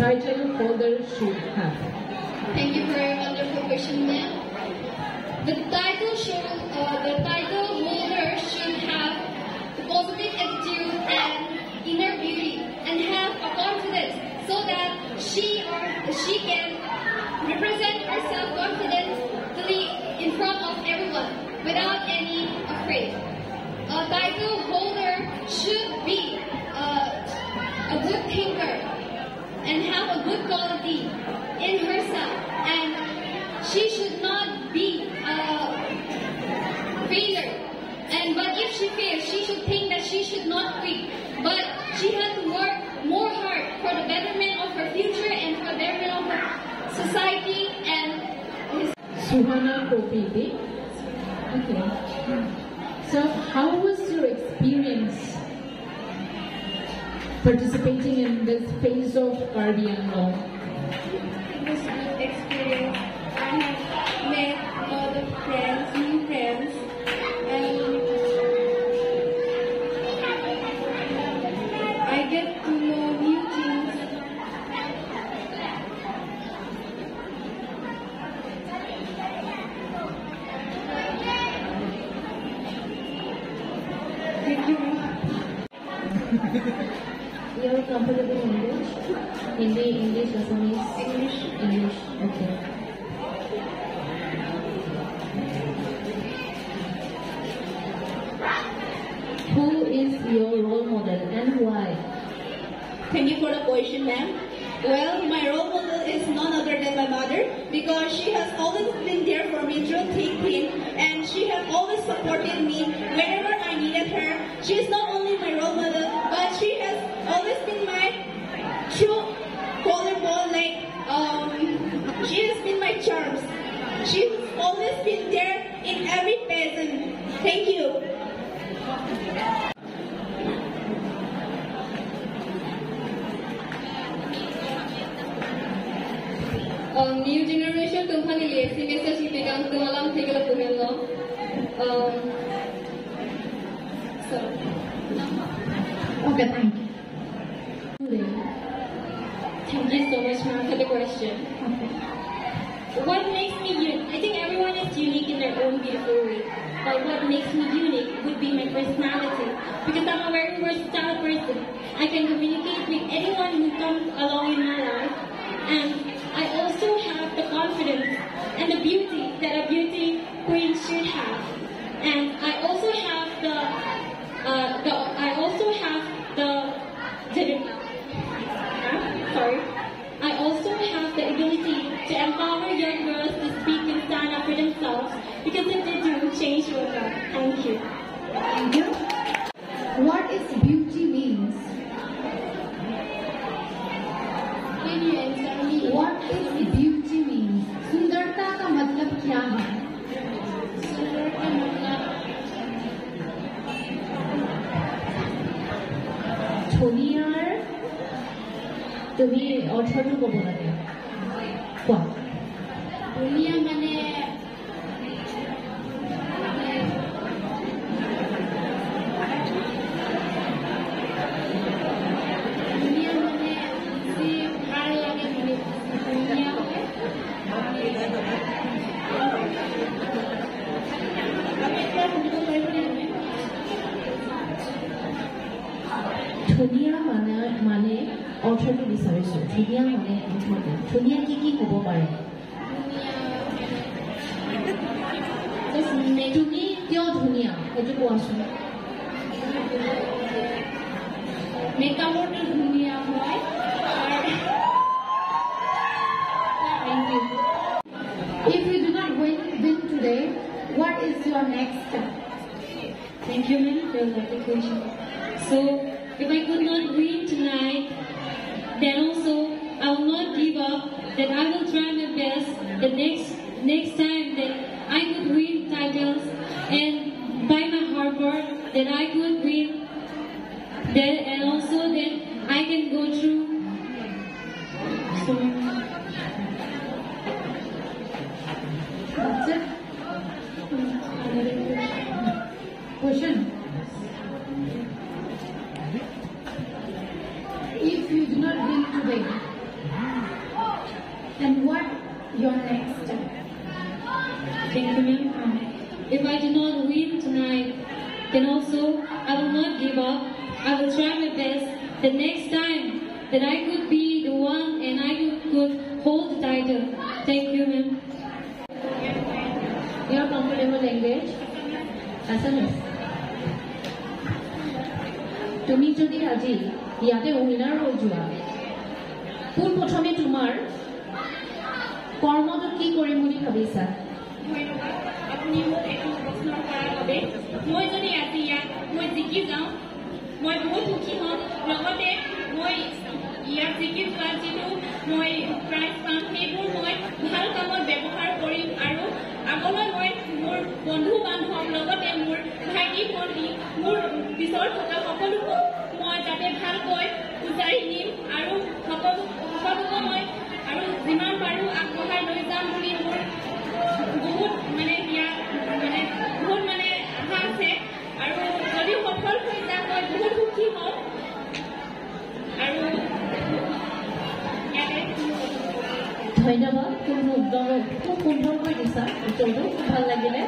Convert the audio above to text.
title holder should have? Thank you for a wonderful question, ma'am. The title holder should have the positive attitude and inner beauty, and have a confidence so that she can represent herself confidently in front of everyone without any afraid. A title holder should be a good thinker and have a good quality in herself, and she should not be a failure. But if she fails, she should think that she should not quit, but she has to work more hard for the betterment of her future and for the betterment of her society and Suhana Kopiti. Okay. So, how was your experience participating in this phase of Karbi Anglong? It was a good experience. I have met a lot of friends, new friends, and I get to know new things. Thank you. You are comfortable in English? Hindi, English, Assamese? English. Okay. Who is your role model and why? Thank you for the question, ma'am. Well, my role model is none other than my mother, because she has always been there for me through thick thin, and she has always supported me whenever I needed her. She is not only my role model, but she has always been my true collarbone, she has been my charms. She's always been there in every present. Thank you. New generation company lihat si biasa si pegang tu malam tiga lapu hello. So, Okay, thank you. thank you so much, ma'am, for the question. What makes me unique? I think everyone is unique in their own beautiful way. But what makes me unique would be my personality, because I'm a very versatile person. I can communicate with anyone who comes along in my life, and I also have the confidence and the beauty that a beauty queen should have. And I also have I also have the ability to empower young girls to speak and stand up for themselves, because if they do, change will come. Thank you. Thank you. What is beauty means? Can you answer me? What is beauty means? सुंदरता का मतलब क्या है? सुंदर का मतलब ধুনীয়াৰ তুমি অৰ্থটো ক'ব লাগে কোৱা दुनिया माने ধুনীয়া মানে অৰ্থটো বিচাৰিছো ধুনীয়া মানে অৰ্থটো ধুনীয়া কি ক'ব পাৰে তুমি কিয় ধুনীয়া সেইটো কোৱাচোন মেকআপটো ধুনীয়া হয় Thank you. If you do not win today, what is your next step? Thank you, ma'am, for that question. So, if I could not win tonight, then also I will not give up. That I will try my best. The next time that I could win titles, and by my hard work, that I could win. That and also that I can go through. So, That's it. Question. If you do not win today, and what your next step? Thank you, ma'am. If I do not win tonight, then also I will not give up. I will try my best the next time that I could be the one and I could hold the title. Thank you, ma'am. Your comfortable language? Assamese. তুমি যদি আজি ইয়াতে winner হৈ যোৱা পোন প্ৰথমে তোমাৰ কৰ্মটো কি কৰিম বুলি ভাবিছা আপুনি মোক এইটো প্ৰশ্ন কৰাৰ বাবে মই যদি আজি ইয়াত মই জিকি যাওঁ মই বহুত সুখী হ'ম লগতে মই ইয়াত জিকি যোৱা যিটো মই প্ৰাইজ পাম সেইবোৰ মই ভাল কামত ব্যৱহাৰ কৰিম আৰু আগলৈ মই মোৰ বন্ধু বান্ধৱ লগতে মোৰ ভাইটি ভণ্টি মোৰ পিছৰ থকা সকলোকে মই যাতে ভালকৈ উজাৰি নিম আৰু সকলোকে মই আৰু যিমান পাৰোঁ আগবঢ়াই লৈ যাম বুলি মোৰ বহুত ইয়াত বহুত আশা আছে আৰু যদি সফল হৈ যাওঁ মই বহুত সুখী হ'ম আৰু ধন্যবাদ তুমি উত্তৰ খুব সুন্দৰকৈ দিছা উত্তৰটো খুব ভাল লাগিলে